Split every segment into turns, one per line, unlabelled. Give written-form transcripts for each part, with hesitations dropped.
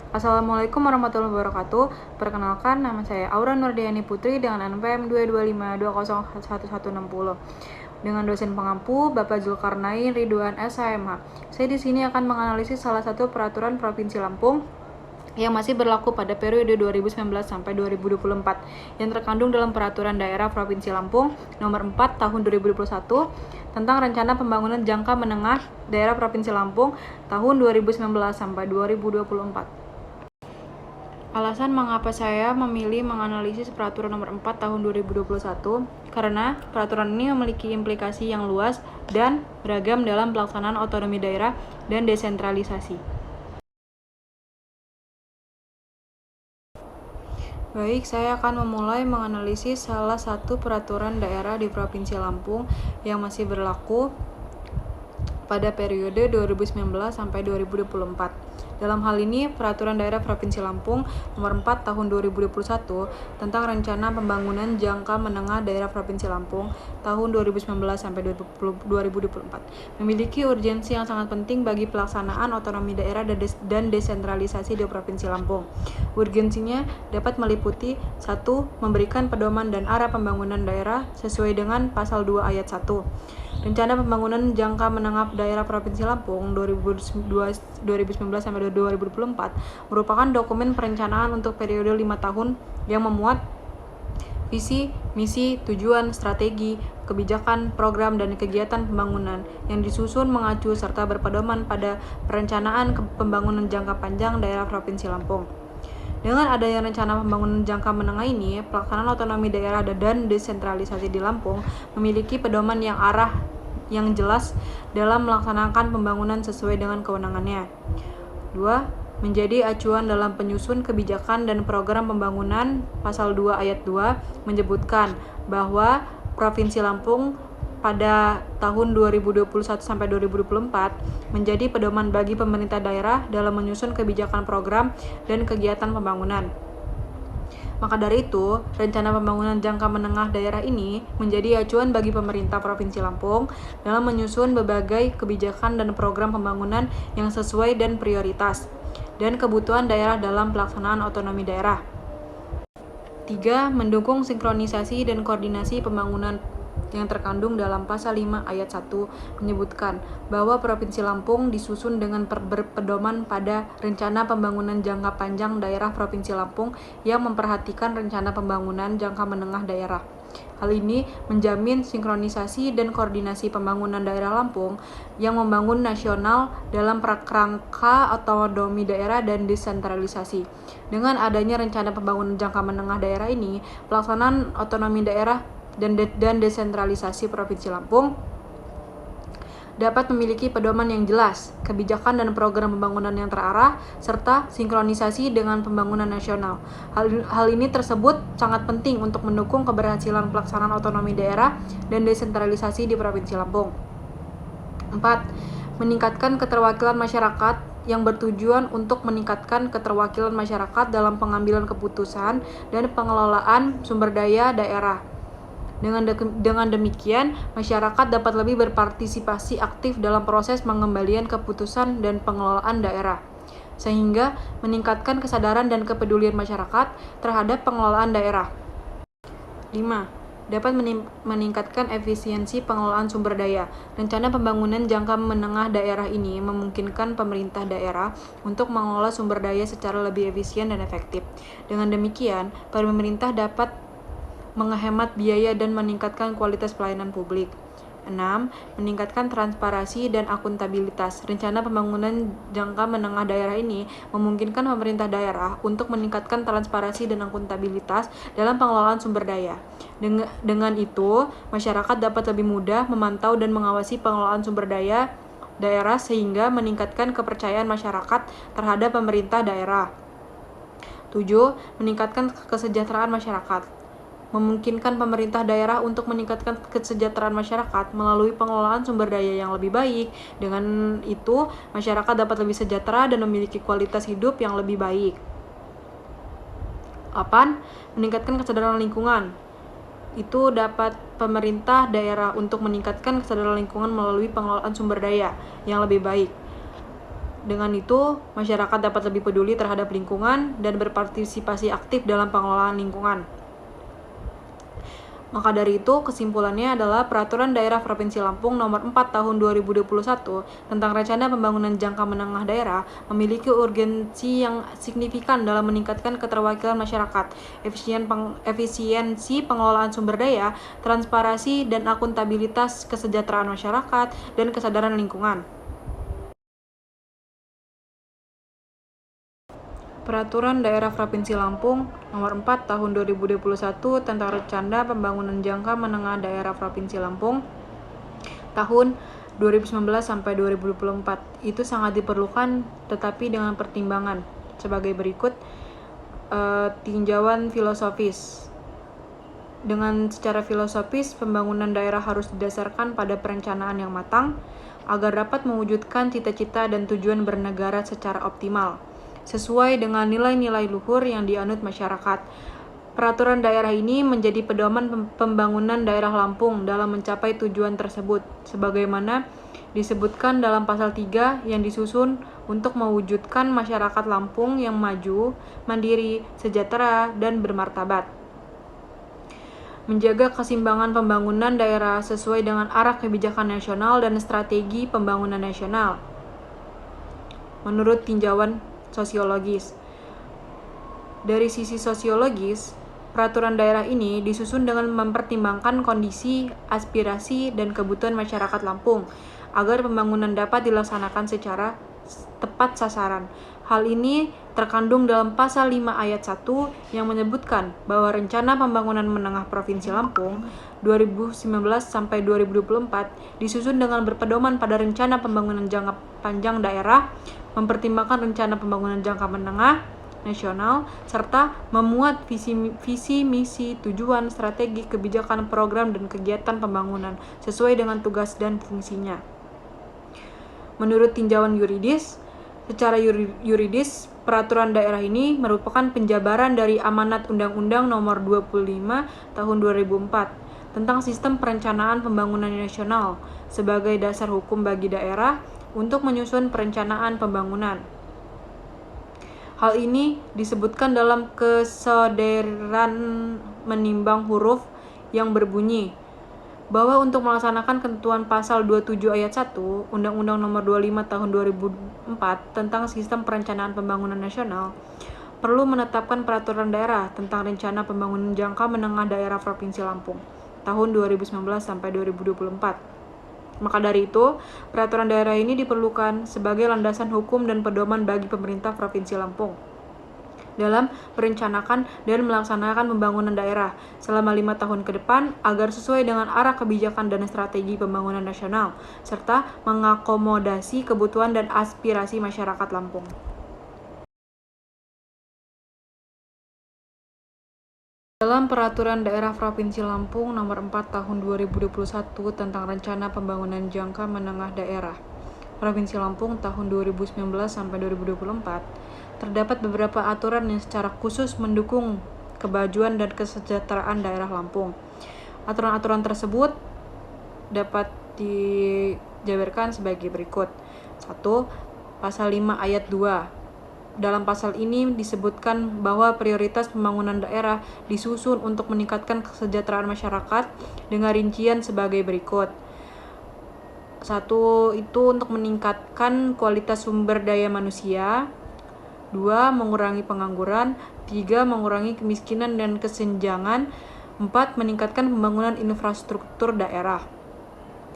Assalamualaikum warahmatullahi wabarakatuh. Perkenalkan, nama saya Aura Nurdiani Putri dengan NPM 225201160. Dengan dosen pengampu Bapak Zulkarnain Ridwan SHMH. Saya di sini akan menganalisis salah satu peraturan Provinsi Lampung yang masih berlaku pada periode 2019 sampai 2024 yang terkandung dalam Peraturan Daerah Provinsi Lampung Nomor 4 Tahun 2021 tentang Rencana Pembangunan Jangka Menengah Daerah Provinsi Lampung tahun 2019 sampai 2024. Alasan mengapa saya memilih menganalisis Peraturan Nomor 4 Tahun 2021 karena peraturan ini memiliki implikasi yang luas dan beragam dalam pelaksanaan otonomi daerah dan desentralisasi. Baik, saya akan memulai menganalisis salah satu peraturan daerah di Provinsi Lampung yang masih berlaku pada periode 2019 sampai 2024. Dalam hal ini, Peraturan Daerah Provinsi Lampung Nomor 4 Tahun 2021 tentang Rencana Pembangunan Jangka Menengah Daerah Provinsi Lampung tahun 2019 sampai 2024 memiliki urgensi yang sangat penting bagi pelaksanaan otonomi daerah dan desentralisasi di Provinsi Lampung. Urgensinya dapat meliputi 1. Memberikan pedoman dan arah pembangunan daerah sesuai dengan Pasal 2 Ayat 1. Rencana Pembangunan Jangka Menengah Daerah Provinsi Lampung 2019 sampai 2024 merupakan dokumen perencanaan untuk periode 5 tahun yang memuat visi, misi, tujuan, strategi, kebijakan, program, dan kegiatan pembangunan yang disusun mengacu serta berpedoman pada perencanaan pembangunan jangka panjang daerah Provinsi Lampung. Dengan adanya rencana pembangunan jangka menengah ini, pelaksanaan otonomi daerah dan desentralisasi di Lampung memiliki pedoman yang jelas dalam melaksanakan pembangunan sesuai dengan kewenangannya. 2. Menjadi acuan dalam penyusun kebijakan dan program pembangunan. Pasal 2 Ayat 2 menyebutkan bahwa Provinsi Lampung pada tahun 2021 sampai 2024 menjadi pedoman bagi pemerintah daerah dalam menyusun kebijakan program dan kegiatan pembangunan. Maka dari itu, rencana pembangunan jangka menengah daerah ini menjadi acuan bagi pemerintah Provinsi Lampung dalam menyusun berbagai kebijakan dan program pembangunan yang sesuai dan prioritas dan kebutuhan daerah dalam pelaksanaan otonomi daerah. 3. Mendukung sinkronisasi dan koordinasi pembangunan yang terkandung dalam Pasal 5 Ayat 1 menyebutkan bahwa Provinsi Lampung disusun dengan berpedoman pada Rencana Pembangunan Jangka Panjang Daerah Provinsi Lampung yang memperhatikan rencana pembangunan jangka menengah daerah. Hal ini menjamin sinkronisasi dan koordinasi pembangunan daerah Lampung yang membangun nasional dalam kerangka otonomi daerah dan desentralisasi. Dengan adanya rencana pembangunan jangka menengah daerah ini, pelaksanaan otonomi daerah dan desentralisasi Provinsi Lampung dapat memiliki pedoman yang jelas, kebijakan dan program pembangunan yang terarah, serta sinkronisasi dengan pembangunan nasional. Hal ini tersebut sangat penting untuk mendukung keberhasilan pelaksanaan otonomi daerah dan desentralisasi di Provinsi Lampung. 4. Meningkatkan keterwakilan masyarakat yang bertujuan untuk meningkatkan keterwakilan masyarakat dalam pengambilan keputusan dan pengelolaan sumber daya daerah. Dengan demikian, masyarakat dapat lebih berpartisipasi aktif dalam proses pengembalian keputusan dan pengelolaan daerah, sehingga meningkatkan kesadaran dan kepedulian masyarakat terhadap pengelolaan daerah. 5. Dapat meningkatkan efisiensi pengelolaan sumber daya. Rencana pembangunan jangka menengah daerah ini memungkinkan pemerintah daerah untuk mengelola sumber daya secara lebih efisien dan efektif. Dengan demikian, pemerintah dapat menghemat biaya dan meningkatkan kualitas pelayanan publik. 6. Meningkatkan transparansi dan akuntabilitas. Rencana pembangunan jangka menengah daerah ini memungkinkan pemerintah daerah untuk meningkatkan transparansi dan akuntabilitas dalam pengelolaan sumber daya. Dengan itu, masyarakat dapat lebih mudah memantau dan mengawasi pengelolaan sumber daya daerah sehingga meningkatkan kepercayaan masyarakat terhadap pemerintah daerah. 7. Meningkatkan kesejahteraan masyarakat. Memungkinkan pemerintah daerah untuk meningkatkan kesejahteraan masyarakat melalui pengelolaan sumber daya yang lebih baik. Dengan itu, masyarakat dapat lebih sejahtera dan memiliki kualitas hidup yang lebih baik. 8. Meningkatkan kesadaran lingkungan. Itu dapat pemerintah daerah untuk meningkatkan kesadaran lingkungan melalui pengelolaan sumber daya yang lebih baik. Dengan itu, masyarakat dapat lebih peduli terhadap lingkungan dan berpartisipasi aktif dalam pengelolaan lingkungan. Maka dari itu, kesimpulannya adalah Peraturan Daerah Provinsi Lampung Nomor 4 Tahun 2021 tentang Rencana Pembangunan Jangka Menengah Daerah memiliki urgensi yang signifikan dalam meningkatkan keterwakilan masyarakat, efisiensi pengelolaan sumber daya, transparansi dan akuntabilitas kesejahteraan masyarakat, dan kesadaran lingkungan. Peraturan Daerah Provinsi Lampung Nomor 4 Tahun 2021 tentang Rencana Pembangunan Jangka Menengah Daerah Provinsi Lampung tahun 2019 sampai 2024 itu sangat diperlukan, tetapi dengan pertimbangan sebagai berikut. Tinjauan filosofis. Dengan secara filosofis, pembangunan daerah harus didasarkan pada perencanaan yang matang agar dapat mewujudkan cita-cita dan tujuan bernegara secara optimal, sesuai dengan nilai-nilai luhur yang dianut masyarakat. Peraturan daerah ini menjadi pedoman pembangunan daerah Lampung dalam mencapai tujuan tersebut, sebagaimana disebutkan dalam pasal 3 yang disusun untuk mewujudkan masyarakat Lampung yang maju, mandiri, sejahtera, dan bermartabat. Menjaga keseimbangan pembangunan daerah sesuai dengan arah kebijakan nasional dan strategi pembangunan nasional. Menurut tinjauan sosiologis. Dari sisi sosiologis, peraturan daerah ini disusun dengan mempertimbangkan kondisi, aspirasi, dan kebutuhan masyarakat Lampung agar pembangunan dapat dilaksanakan secara tepat sasaran. Hal ini terkandung dalam pasal 5 ayat 1 yang menyebutkan bahwa Rencana Pembangunan Menengah Provinsi Lampung 2019 sampai 2024 disusun dengan berpedoman pada Rencana Pembangunan Jangka Panjang Daerah, mempertimbangkan Rencana Pembangunan Jangka Menengah Nasional, serta memuat visi, misi, tujuan, strategi, kebijakan, program, dan kegiatan pembangunan sesuai dengan tugas dan fungsinya. Menurut tinjauan yuridis, secara yuridis, peraturan daerah ini merupakan penjabaran dari amanat Undang-Undang Nomor 25 Tahun 2004 tentang Sistem Perencanaan Pembangunan Nasional sebagai dasar hukum bagi daerah untuk menyusun perencanaan pembangunan. Hal ini disebutkan dalam kesadaran menimbang huruf yang berbunyi bahwa untuk melaksanakan ketentuan pasal 27 ayat 1 Undang-Undang Nomor 25 Tahun 2004 tentang Sistem Perencanaan Pembangunan Nasional perlu menetapkan peraturan daerah tentang Rencana Pembangunan Jangka Menengah Daerah Provinsi Lampung tahun 2019 sampai 2024. Maka dari itu, peraturan daerah ini diperlukan sebagai landasan hukum dan pedoman bagi pemerintah Provinsi Lampung dalam merencanakan dan melaksanakan pembangunan daerah selama 5 tahun ke depan agar sesuai dengan arah kebijakan dan strategi pembangunan nasional, serta mengakomodasi kebutuhan dan aspirasi masyarakat Lampung. Dalam Peraturan Daerah Provinsi Lampung Nomor 4 Tahun 2021 tentang Rencana Pembangunan Jangka Menengah Daerah Provinsi Lampung tahun 2019 sampai 2024, terdapat beberapa aturan yang secara khusus mendukung kemajuan dan kesejahteraan daerah Lampung. Aturan-aturan tersebut dapat dijabarkan sebagai berikut. 1. Pasal 5 ayat 2. Dalam pasal ini disebutkan bahwa prioritas pembangunan daerah disusun untuk meningkatkan kesejahteraan masyarakat dengan rincian sebagai berikut. 1. Itu untuk meningkatkan kualitas sumber daya manusia. 2. Mengurangi pengangguran. 3. Mengurangi kemiskinan dan kesenjangan. 4. Meningkatkan pembangunan infrastruktur daerah.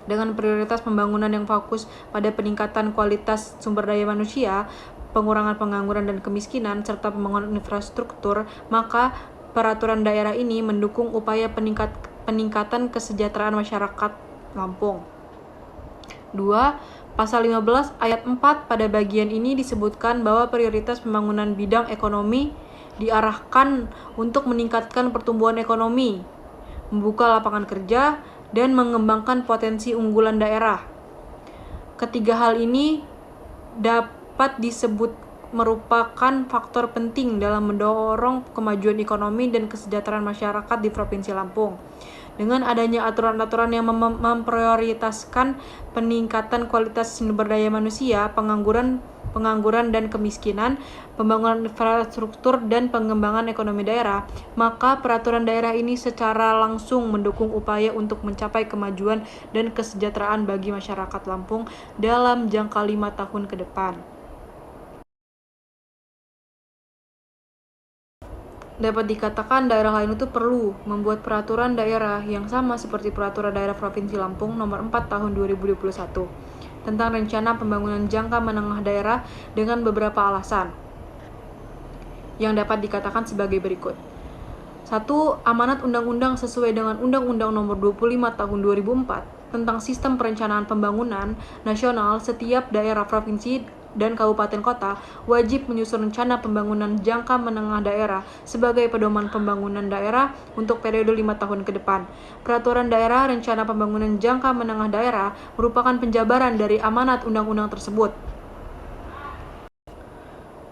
Dengan prioritas pembangunan yang fokus pada peningkatan kualitas sumber daya manusia, pengurangan pengangguran dan kemiskinan, serta pembangunan infrastruktur, maka peraturan daerah ini mendukung upaya peningkatan kesejahteraan masyarakat Lampung. 2. Pasal 15 ayat 4 pada bagian ini disebutkan bahwa prioritas pembangunan bidang ekonomi diarahkan untuk meningkatkan pertumbuhan ekonomi, membuka lapangan kerja, dan mengembangkan potensi unggulan daerah. Ketiga hal ini dapat disebut merupakan faktor penting dalam mendorong kemajuan ekonomi dan kesejahteraan masyarakat di Provinsi Lampung. Dengan adanya aturan-aturan yang memprioritaskan peningkatan kualitas sumber daya manusia, pengangguran pengangguran dan kemiskinan, pembangunan infrastruktur, dan pengembangan ekonomi daerah, maka peraturan daerah ini secara langsung mendukung upaya untuk mencapai kemajuan dan kesejahteraan bagi masyarakat Lampung dalam jangka 5 tahun ke depan. Dapat dikatakan daerah lain itu perlu membuat peraturan daerah yang sama seperti Peraturan Daerah Provinsi Lampung Nomor 4 Tahun 2021 tentang rencana pembangunan jangka menengah daerah dengan beberapa alasan yang dapat dikatakan sebagai berikut. 1. Amanat undang-undang sesuai dengan Undang-Undang Nomor 25 Tahun 2004 tentang Sistem Perencanaan Pembangunan Nasional. Setiap daerah, provinsi, dan kabupaten kota wajib menyusun rencana pembangunan jangka menengah daerah sebagai pedoman pembangunan daerah untuk periode 5 tahun ke depan. Peraturan daerah rencana pembangunan jangka menengah daerah merupakan penjabaran dari amanat undang-undang tersebut.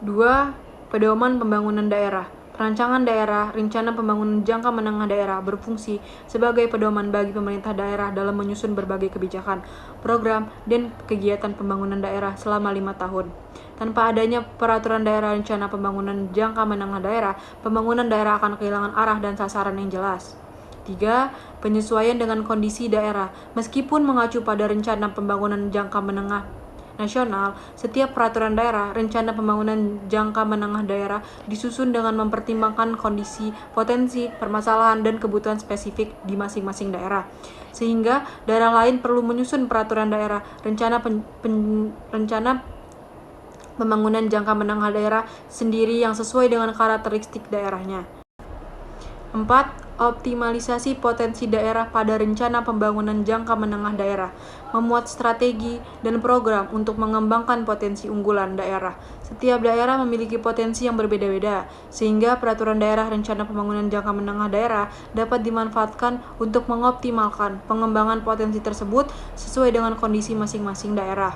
2. Pedoman pembangunan daerah. Perancangan daerah, rencana pembangunan jangka menengah daerah berfungsi sebagai pedoman bagi pemerintah daerah dalam menyusun berbagai kebijakan, program, dan kegiatan pembangunan daerah selama 5 tahun. Tanpa adanya peraturan daerah rencana pembangunan jangka menengah daerah, pembangunan daerah akan kehilangan arah dan sasaran yang jelas. 3. Penyesuaian dengan kondisi daerah. Meskipun mengacu pada rencana pembangunan jangka menengah nasional, setiap peraturan daerah, rencana pembangunan jangka menengah daerah disusun dengan mempertimbangkan kondisi, potensi, permasalahan, dan kebutuhan spesifik di masing-masing daerah. Sehingga daerah lain perlu menyusun peraturan daerah, rencana pembangunan jangka menengah daerah sendiri yang sesuai dengan karakteristik daerahnya. 4. Optimalisasi potensi daerah pada rencana pembangunan jangka menengah daerah, memuat strategi dan program untuk mengembangkan potensi unggulan daerah. Setiap daerah memiliki potensi yang berbeda-beda, sehingga peraturan daerah rencana pembangunan jangka menengah daerah dapat dimanfaatkan untuk mengoptimalkan pengembangan potensi tersebut sesuai dengan kondisi masing-masing daerah.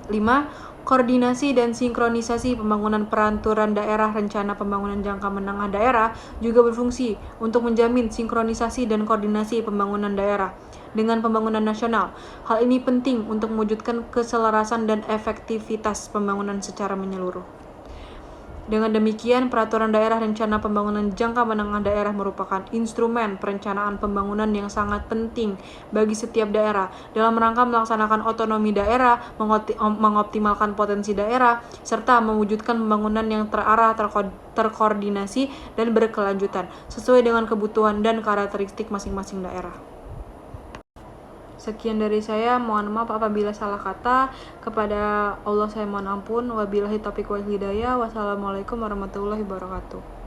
5. Koordinasi dan sinkronisasi pembangunan peraturan daerah rencana pembangunan jangka menengah daerah juga berfungsi untuk menjamin sinkronisasi dan koordinasi pembangunan daerah dengan pembangunan nasional. Hal ini penting untuk mewujudkan keselarasan dan efektivitas pembangunan secara menyeluruh. Dengan demikian, peraturan daerah rencana pembangunan jangka menengah daerah merupakan instrumen perencanaan pembangunan yang sangat penting bagi setiap daerah dalam rangka melaksanakan otonomi daerah, mengoptimalkan potensi daerah, serta mewujudkan pembangunan yang terarah, terkoordinasi, dan berkelanjutan sesuai dengan kebutuhan dan karakteristik masing-masing daerah. Sekian dari saya, mohon maaf apabila salah kata. Kepada Allah saya mohon ampun. Wabillahi taufiq wal hidayah. Wassalamualaikum warahmatullahi wabarakatuh.